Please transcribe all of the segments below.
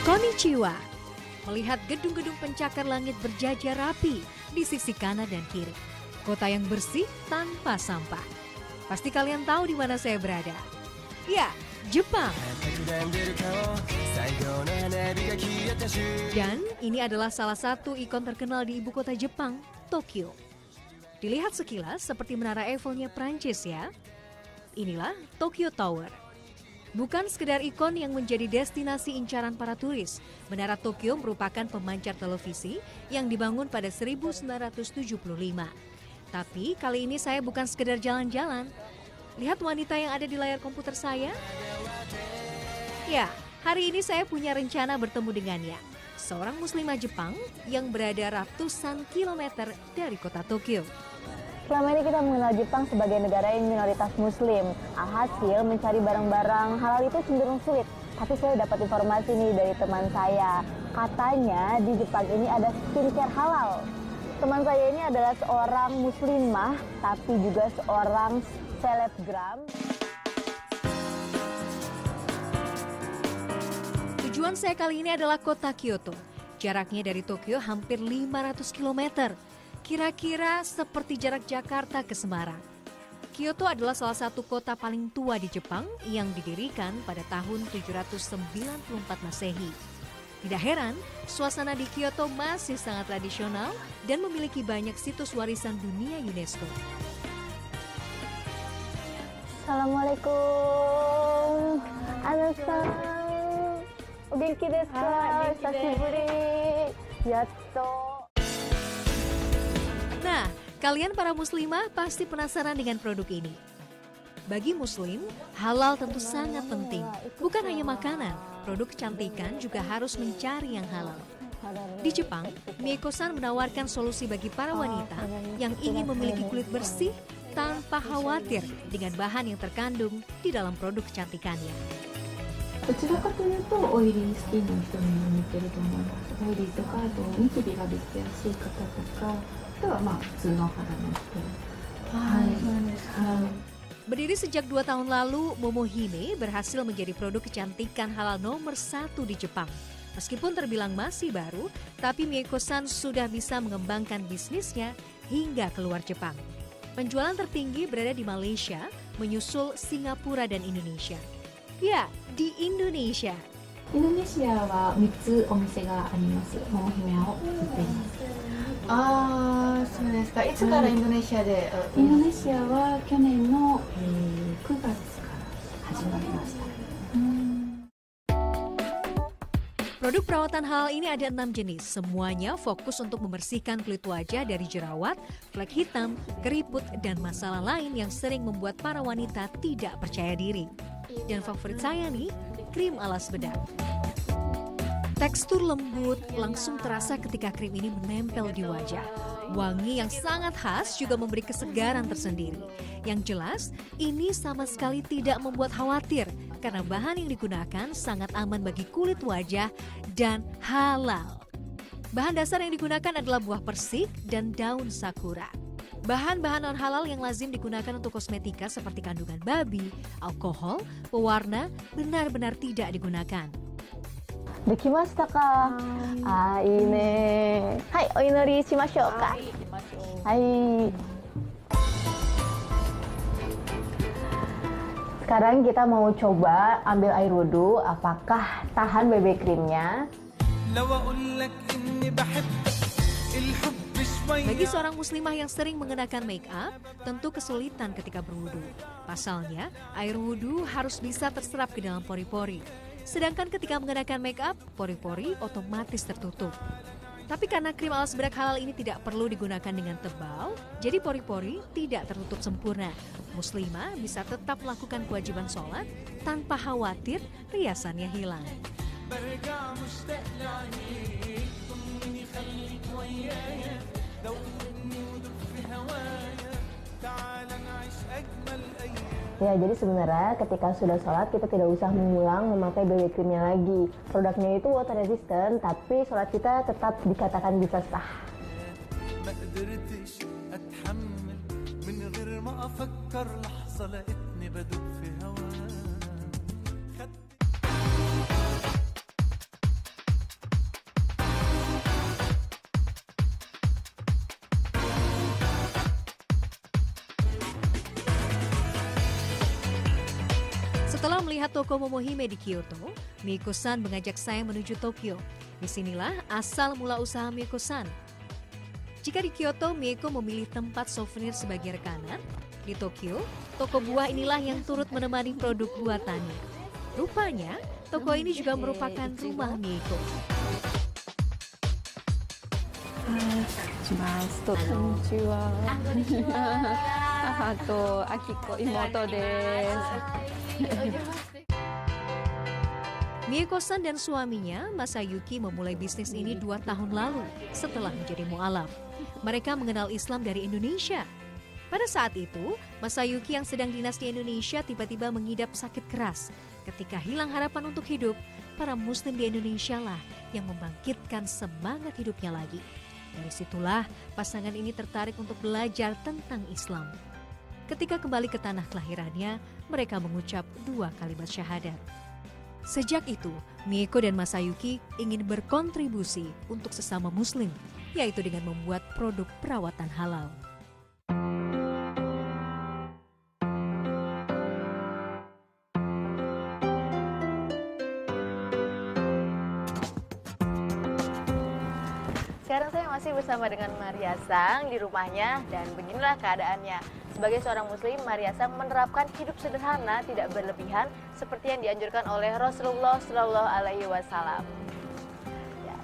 Konnichiwa. Melihat gedung-gedung pencakar langit berjajar rapi di sisi kanan dan kiri. Kota yang bersih tanpa sampah. Pasti kalian tahu di mana saya berada. Ya, Jepang. Dan ini adalah salah satu ikon terkenal di ibu kota Jepang, Tokyo. Dilihat sekilas seperti menara Eiffelnya Prancis ya. Inilah Tokyo Tower. Bukan sekedar ikon yang menjadi destinasi incaran para turis, Menara Tokyo merupakan pemancar televisi yang dibangun pada 1975. Tapi kali ini saya bukan sekedar jalan-jalan. Lihat wanita yang ada di layar komputer saya. Ya, hari ini saya punya rencana bertemu dengannya. Seorang muslimah Jepang yang berada ratusan kilometer dari kota Tokyo. Selama ini kita mengenal Jepang sebagai negara yang minoritas muslim. Alhasil mencari barang-barang halal itu cenderung sulit. Tapi saya dapat informasi nih dari teman saya. Katanya di Jepang ini ada skincare halal. Teman saya ini adalah seorang muslimah, tapi juga seorang selebgram. Tujuan saya kali ini adalah kota Kyoto. Jaraknya dari Tokyo hampir 500 km. Kira-kira seperti jarak Jakarta ke Semarang. Kyoto adalah salah satu kota paling tua di Jepang yang didirikan pada tahun 794 Masehi. Tidak heran, suasana di Kyoto masih sangat tradisional dan memiliki banyak situs warisan dunia UNESCO. Assalamualaikum. Ana-san. O genki desu ka? Hisashiburi. Yatto. Nah, kalian para muslimah pasti penasaran dengan produk ini. Bagi muslim, halal tentu sangat penting. Bukan hanya makanan, produk kecantikan juga harus mencari yang halal. Di Jepang, Miekosan menawarkan solusi bagi para wanita yang ingin memiliki kulit bersih tanpa khawatir dengan bahan yang terkandung di dalam produk kecantikannya. どちらかというとオイリースキンの人にも似てると思います。オイリーとかあとニキビができやすい方とか、あとはまあ普通の肌の人。Berdiri sejak 2 tahun lalu, Momohime berhasil menjadi produk kecantikan halal nomor 1 di Jepang. Meskipun terbilang masih baru, tapi Miekosan sudah bisa mengembangkan bisnisnya hingga keluar Jepang. Penjualan tertinggi berada di Malaysia, menyusul Singapura dan Indonesia. Ya, di Indonesia. インドネシアは3つお店があります。モモ姫を売っています。そうですか。いつからインドネシアで？インドネシアは去年の、9月から始まりました。Produk perawatan halal ini ada 6 jenis. Semuanya fokus untuk membersihkan kulit wajah dari jerawat, flek hitam, keriput, dan masalah lain yang sering membuat para wanita tidak percaya diri. Dan favorit saya nih, krim alas bedak. Tekstur lembut langsung terasa ketika krim ini menempel di wajah. Wangi yang sangat khas juga memberi kesegaran tersendiri. Yang jelas, ini sama sekali tidak membuat khawatir karena bahan yang digunakan sangat aman bagi kulit wajah dan halal. Bahan dasar yang digunakan adalah buah persik dan daun sakura. Bahan-bahan non-halal yang lazim digunakan untuk kosmetika seperti kandungan babi, alkohol, pewarna benar-benar tidak digunakan. Dekimashita ka? Ii ne. Hai, oinori shimashou ka? Hai. Sekarang kita mau coba ambil air wudhu, apakah tahan BB krimnya? Bagi seorang muslimah yang sering mengenakan make up, tentu kesulitan ketika berwudu. Pasalnya, air wudu harus bisa terserap ke dalam pori-pori. Sedangkan ketika mengenakan make up, pori-pori otomatis tertutup. Tapi karena krim alas bedak halal ini tidak perlu digunakan dengan tebal, jadi pori-pori tidak tertutup sempurna. Muslimah bisa tetap melakukan kewajiban sholat tanpa khawatir riasannya hilang. Ya, jadi sebenarnya ketika sudah sholat kita tidak usah mengulang memakai BB krimnya lagi. Produknya itu water resistant, tapi sholat kita tetap dikatakan bisa sah. melihat toko Momohime di Kyoto, Mieko-san mengajak saya menuju Tokyo. Disinilah asal mula usaha Mieko-san. Jika di Kyoto, Mieko memilih tempat souvenir sebagai rekanan, di Tokyo, toko buah inilah yang turut menemani produk buatannya. Rupanya, toko ini juga merupakan rumah Mieko. しますとこんにちは母とあきこ妹です Mieko-san dan suaminya, Masayuki, memulai bisnis ini 2 tahun lalu setelah menjadi mu'alaf. Mereka mengenal Islam dari Indonesia. Pada saat itu, Masayuki yang sedang dinas di Indonesia tiba-tiba mengidap sakit keras. Ketika hilang harapan untuk hidup, para muslim di Indonesia lah yang membangkitkan semangat hidupnya lagi. Dari situlah pasangan ini tertarik untuk belajar tentang Islam. Ketika kembali ke tanah kelahirannya, mereka mengucap 2 kalimat syahadat. Sejak itu, Mieko dan Masayuki ingin berkontribusi untuk sesama muslim, yaitu dengan membuat produk perawatan halal. Sekarang saya masih bersama dengan Maria Sang di rumahnya dan beginilah keadaannya. Sebagai seorang muslim, Maria Sang menerapkan hidup sederhana, tidak berlebihan seperti yang dianjurkan oleh Rasulullah Shallallahu Alaihi Wasallam. Ya.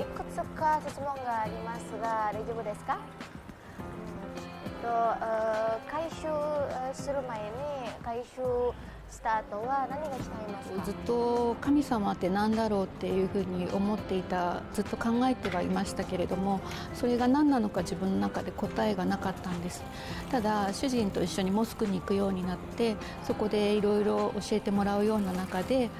いくつか質問がありますが、大丈夫ですか？回収する前に回収した後は何が違いますか？ずっと神様って何だろうっていうふうに思っていた、ずっと考えてはいましたけれども、それが何なのか自分の中で答えがなかったんです。ただ主人と一緒にモスクに行くようになって、そこでいろいろ教えてもらうような中で、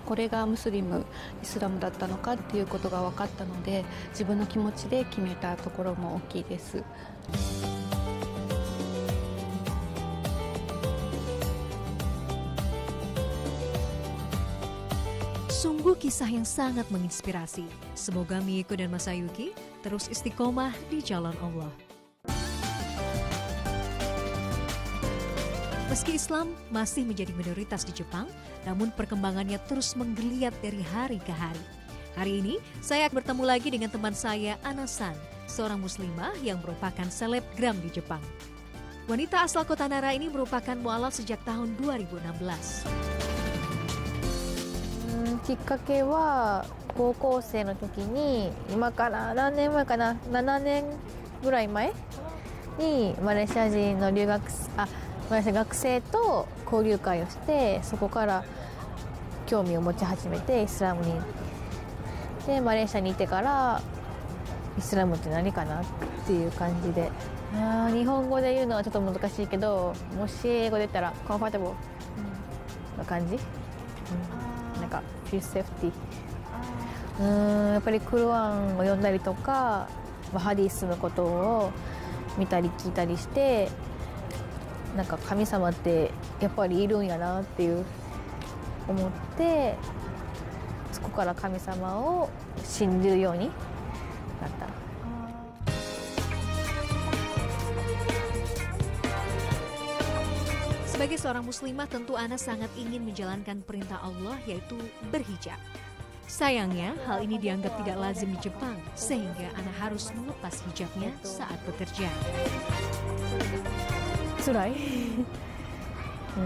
これがムスリムイスラムだったのかっていうことが分かったので、自分の気持ちで決めたところも大きいです。Sungguh kisah yang sangat menginspirasi. Semoga Mieko dan Masayuki terus istiqomah di jalan Allah. Meski Islam masih menjadi minoritas di Jepang, namun perkembangannya terus menggeliat dari hari ke hari. Hari ini, saya akan bertemu lagi dengan teman saya, Ana-san, seorang muslimah yang merupakan selebgram di Jepang. Wanita asal kota Nara ini merupakan mu'alaf sejak tahun 2016. きっかけは高校生の時に、今から何年前かな、7年ぐらい前にマレーシア人のマレーシア学生と交流会をして、そこから興味を持ち始めてイスラムに。でマレーシアにいてからイスラムって何かなっていう感じで、日本語で言うのはちょっと難しいけど、もし英語で言ったらコンファタブルな感じ、なんかフィーセーフティー、やっぱりクルアンを読んだりとか、ハディスのことを見たり聞いたりして、なんか神様ってやっぱりいるんやなっていう思って、そこから神様を信じるようになった。Sebagai seorang muslimah, tentu Ana sangat ingin menjalankan perintah Allah, yaitu berhijab. Sayangnya, hal ini dianggap tidak lazim di Jepang, sehingga Ana harus melepas hijabnya saat bekerja. 辛い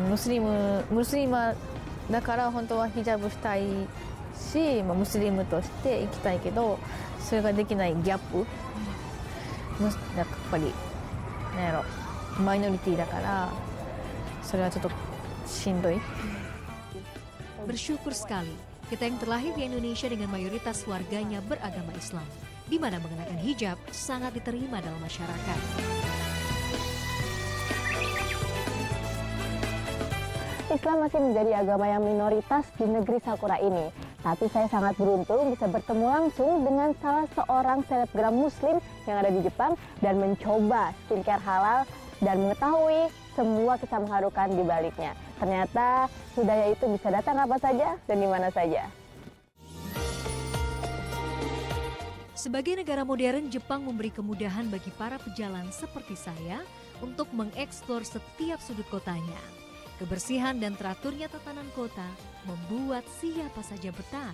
ムスリマだから本当はヒジャブしたいし、ムスリムとして生きたいけど、それができないギャップ、なんかやっぱりなんやろ、マイノリティだから、それはちょっとしんどい。 Bersyukur sekali kita yang terlahir di Indonesia dengan mayoritas warganya beragama Islam, di mana mengenakan hijab sangat diterima dalam masyarakat. Islam masih menjadi agama yang minoritas di negeri Sakura ini. Tapi saya sangat beruntung bisa bertemu langsung dengan salah seorang selebgram muslim yang ada di Jepang dan mencoba skincare halal dan mengetahui semua kisah mengharukan di baliknya. Ternyata hidayah itu bisa datang apa saja dan di mana saja. Sebagai negara modern, Jepang memberi kemudahan bagi para pejalan seperti saya untuk mengeksplor setiap sudut kotanya. Kebersihan dan teraturnya tatanan kota membuat siapa saja betah.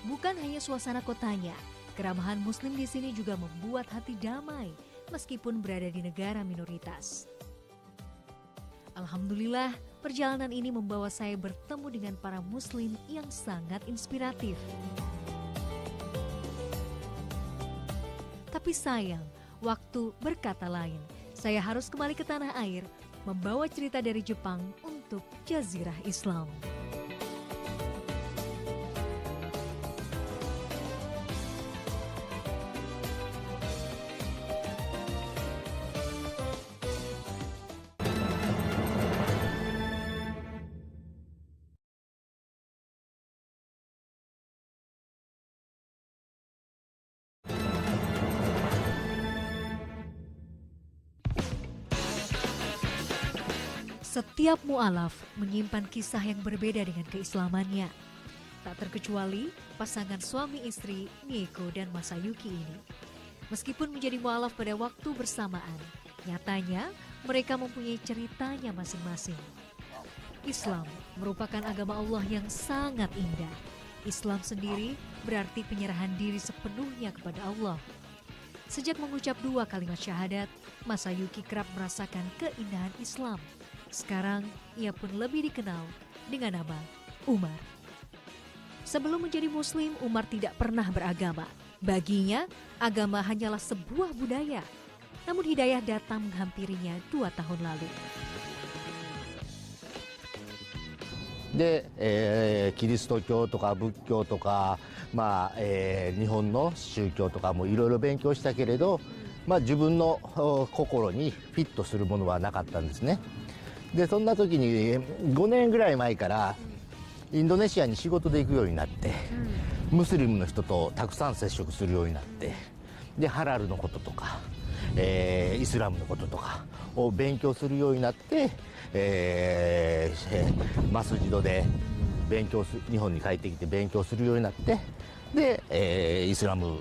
Bukan hanya suasana kotanya, keramahan Muslim di sini juga membuat hati damai meskipun berada di negara minoritas. Alhamdulillah, perjalanan ini membawa saya bertemu dengan para Muslim yang sangat inspiratif. Tapi sayang, waktu berkata lain. Saya harus kembali ke tanah air, membawa cerita dari Jepang untuk Jazirah Islam. Setiap mu'alaf menyimpan kisah yang berbeda dengan keislamannya. Tak terkecuali pasangan suami istri Mieko dan Masayuki ini. Meskipun menjadi mu'alaf pada waktu bersamaan, nyatanya mereka mempunyai ceritanya masing-masing. Islam merupakan agama Allah yang sangat indah. Islam sendiri berarti penyerahan diri sepenuhnya kepada Allah. Sejak mengucap 2 kalimat syahadat, Masayuki kerap merasakan keindahan Islam. Sekarang, ia pun lebih dikenal dengan nama Umar. Sebelum menjadi Muslim, Umar tidak pernah beragama. Baginya, agama hanyalah sebuah budaya. Namun hidayah datang menghampirinya 2 tahun lalu. で、キリスト教とか仏教とか、日本の宗教とかもいろいろ勉強したけれど、自分の心にフィットするものはなかったんですね。でそんな時に5年ぐらい前からインドネシアに仕事で行くようになって、ムスリムの人とたくさん接触するようになって、でハラルのこととか、イスラムのこととかを勉強するようになって、マスジドで日本に帰ってきて勉強するようになって、で、イスラム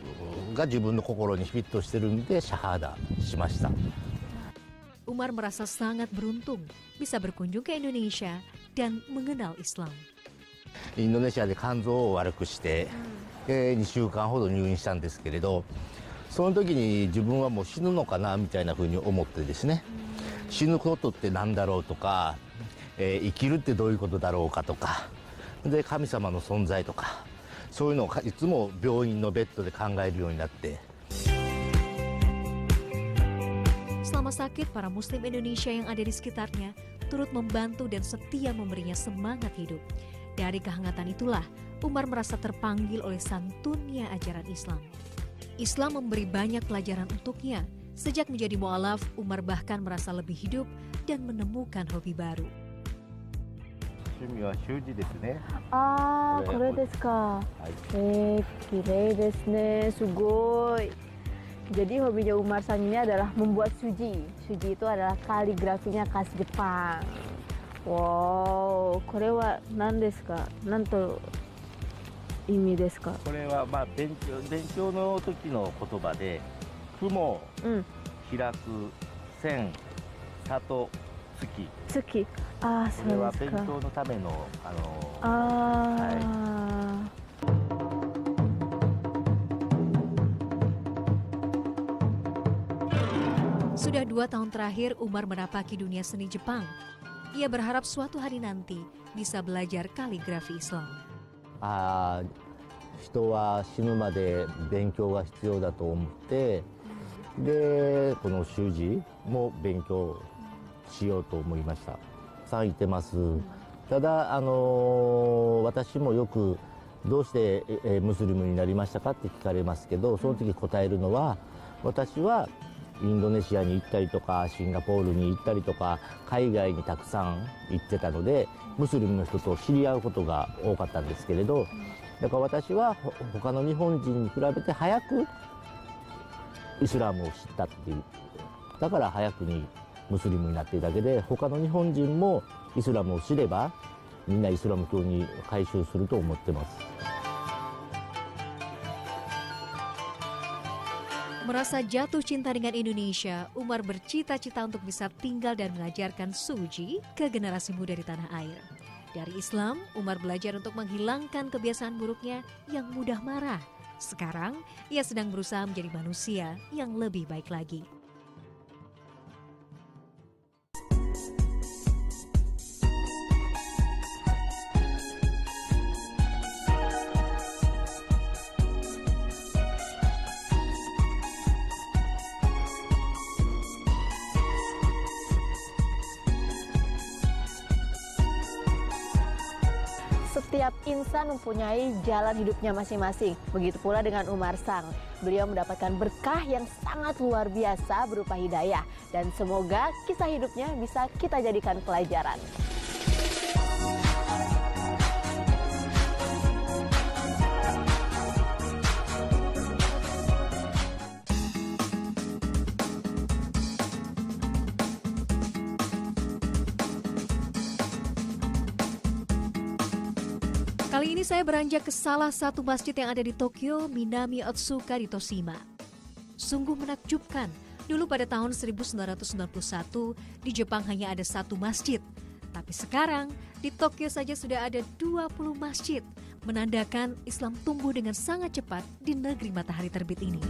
が自分の心にフィットしてるんでシャハーダしました。 Umar merasa sangat beruntung bisa berkunjung ke Indonesia dan mengenal Islam. インドネシアで肝臓を悪くして、2週間ほど入院したんですけれど、その時に自分はもう死ぬのかなみたいな風に思ってですね、死ぬことって何だろうとか、生きるってどういうことだろうかとか、で神様の存在とか、そういうのをいつも病院のベッドで考えるようになって。 Selama sakit, para Muslim Indonesia yang ada di sekitarnya turut membantu dan setia memberinya semangat hidup. Dari kehangatan itulah, Umar merasa terpanggil oleh santunnya ajaran Islam. Islam memberi banyak pelajaran untuknya. Sejak menjadi mu'alaf, Umar bahkan merasa lebih hidup dan menemukan hobi baru. 趣味は習字ですね。これですか。綺麗ですね。すごい。 Jadi hobinya Umar San ini adalah membuat suji. Suji itu adalah kaligrafinya khas Jepang. Wow, これは何ですか？何と意味ですか？これは勉強の時の言葉で、雲、開く、線、里、月。月。ああ、そうですか。これは勉強のためのSudah 2 tahun terakhir Umar menapaki dunia seni Jepang. Ia berharap suatu hari nanti bisa belajar kaligrafi Islam. 人は死ぬまで勉強が必要だと思って、でこの習字も勉強しようと思いました。たくさんいてます。ただ私もよくどうしてムスリムになりましたかって聞かれますけど、その時答えるのは、私は インドネシアに行ったりとかシンガポールに行ったりとか海外にたくさん行ってたので、ムスリムの人と知り合うことが多かったんですけれど、だから私は他の日本人に比べて早くイスラムを知ったっていう、だから早くにムスリムになっているだけで、他の日本人もイスラムを知ればみんなイスラム教に改宗すると思ってます。Merasa jatuh cinta dengan Indonesia, Umar bercita-cita untuk bisa tinggal dan mengajarkan Suji ke generasi muda di tanah air. Dari Islam, Umar belajar untuk menghilangkan kebiasaan buruknya yang mudah marah. Sekarang, ia sedang berusaha menjadi manusia yang lebih baik lagi. Setiap insan mempunyai jalan hidupnya masing-masing. Begitu pula dengan Umar Sang. Beliau mendapatkan berkah yang sangat luar biasa berupa hidayah. Dan semoga kisah hidupnya bisa kita jadikan pelajaran. Kali ini saya beranjak ke salah satu masjid yang ada di Tokyo, Minami Otsuka di Toshima. Sungguh menakjubkan, dulu pada tahun 1991 di Jepang hanya ada satu masjid. Tapi sekarang di Tokyo saja sudah ada 20 masjid, menandakan Islam tumbuh dengan sangat cepat di negeri matahari terbit ini.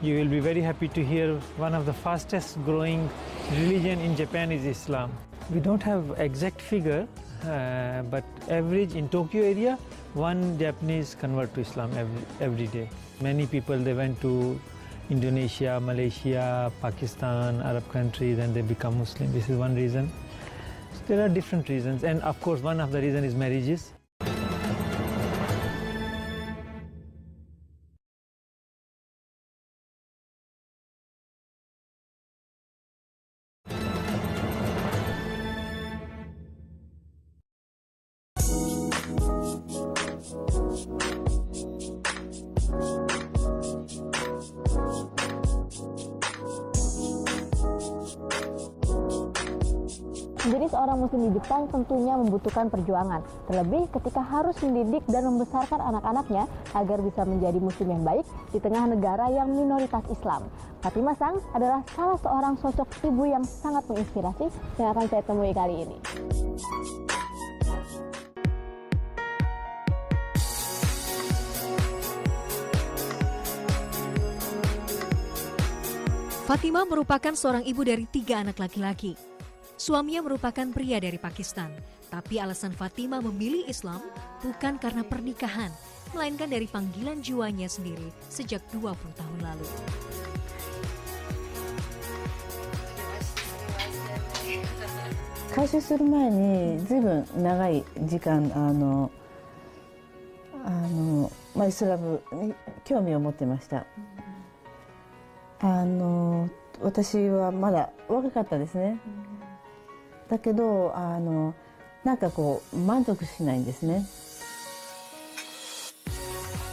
You will be very happy to hear one of the fastest growing religion in Japan is Islam. We don't have exact figure, but average in Tokyo area, one Japanese convert to Islam every day. Many people, they went to Indonesia, Malaysia, Pakistan, Arab countries, and they become Muslim. This is one reason. So there are different reasons, and of course one of the reasons is marriages. Menjadi seorang muslim di Jepang tentunya membutuhkan perjuangan, terlebih ketika harus mendidik dan membesarkan anak-anaknya agar bisa menjadi muslim yang baik di tengah negara yang minoritas Islam. Fatimah Sang adalah salah seorang sosok ibu yang sangat menginspirasi yang akan saya temui kali ini. Fatimah merupakan seorang ibu dari 3 anak laki-laki. Suaminya merupakan pria dari Pakistan, tapi alasan Fatimah memilih Islam bukan karena pernikahan, melainkan dari panggilan jiwanya sendiri sejak 20 tahun lalu. Kaishu suru mae ni zuibun nagai jikan Islamに興味を持ってました。私はまだ若かったですね。だけどなんかこう満足しないんですね。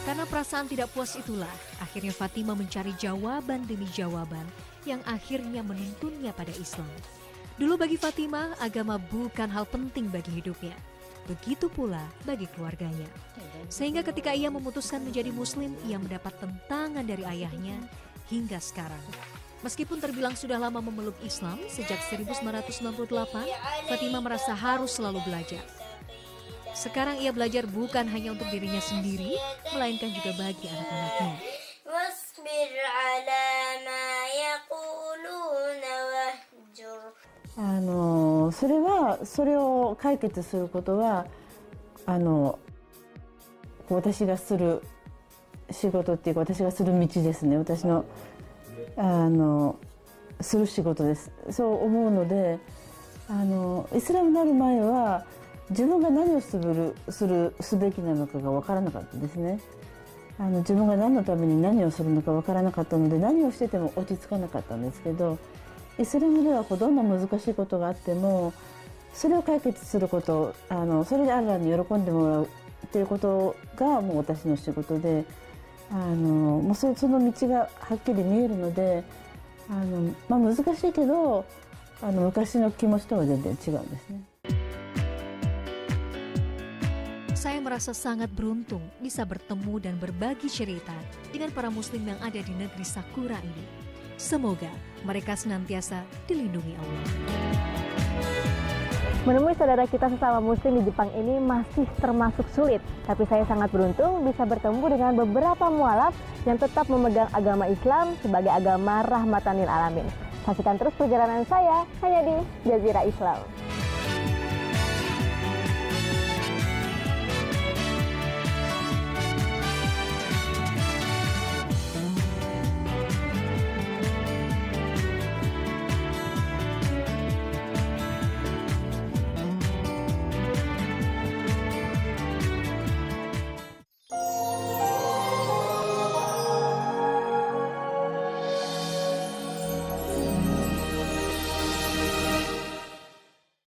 Karena perasaan tidak puas itulah, akhirnya Fatimah mencari jawaban demi jawaban yang akhirnya menuntunnya pada Islam. Dulu bagi Fatimah, agama bukan hal penting bagi hidupnya. Begitu pula bagi keluarganya. Sehingga ketika ia memutuskan menjadi muslim, ia mendapat tentangan dari ayahnya hingga sekarang. Meskipun terbilang sudah lama memeluk Islam sejak 1998, Fatimah merasa harus selalu belajar. Sekarang ia belajar bukan hanya untuk dirinya sendiri, melainkan juga bagi anak-anaknya.それを解決することは私がする仕事っていうか私がする道ですね。私のする仕事です。そう思うのでイスラムになる前は自分が何をすべきなのかが分からなかったですね。自分が何のために何をするのか分からなかったので何をしてても落ち着かなかったんですけど、イスラムではどんな難しいことがあってもそれを解決することそれでアラーに喜んでもらうっていうことがもう私の仕事でもうその道がはっきり見えるので難しいけど昔の気持ちとは全然違うんですね。Saya merasa sangat beruntung bisa bertemu dan berbagi cerita dengan para muslim yang ada di negeri Sakura ini. Semoga mereka senantiasa dilindungi Allah. Menemui saudara kita sesama muslim di Jepang ini masih termasuk sulit. Tapi saya sangat beruntung bisa bertemu dengan beberapa mualaf yang tetap memegang agama Islam sebagai agama rahmatan lil alamin. Saksikan terus perjalanan saya hanya di Jazirah Islam.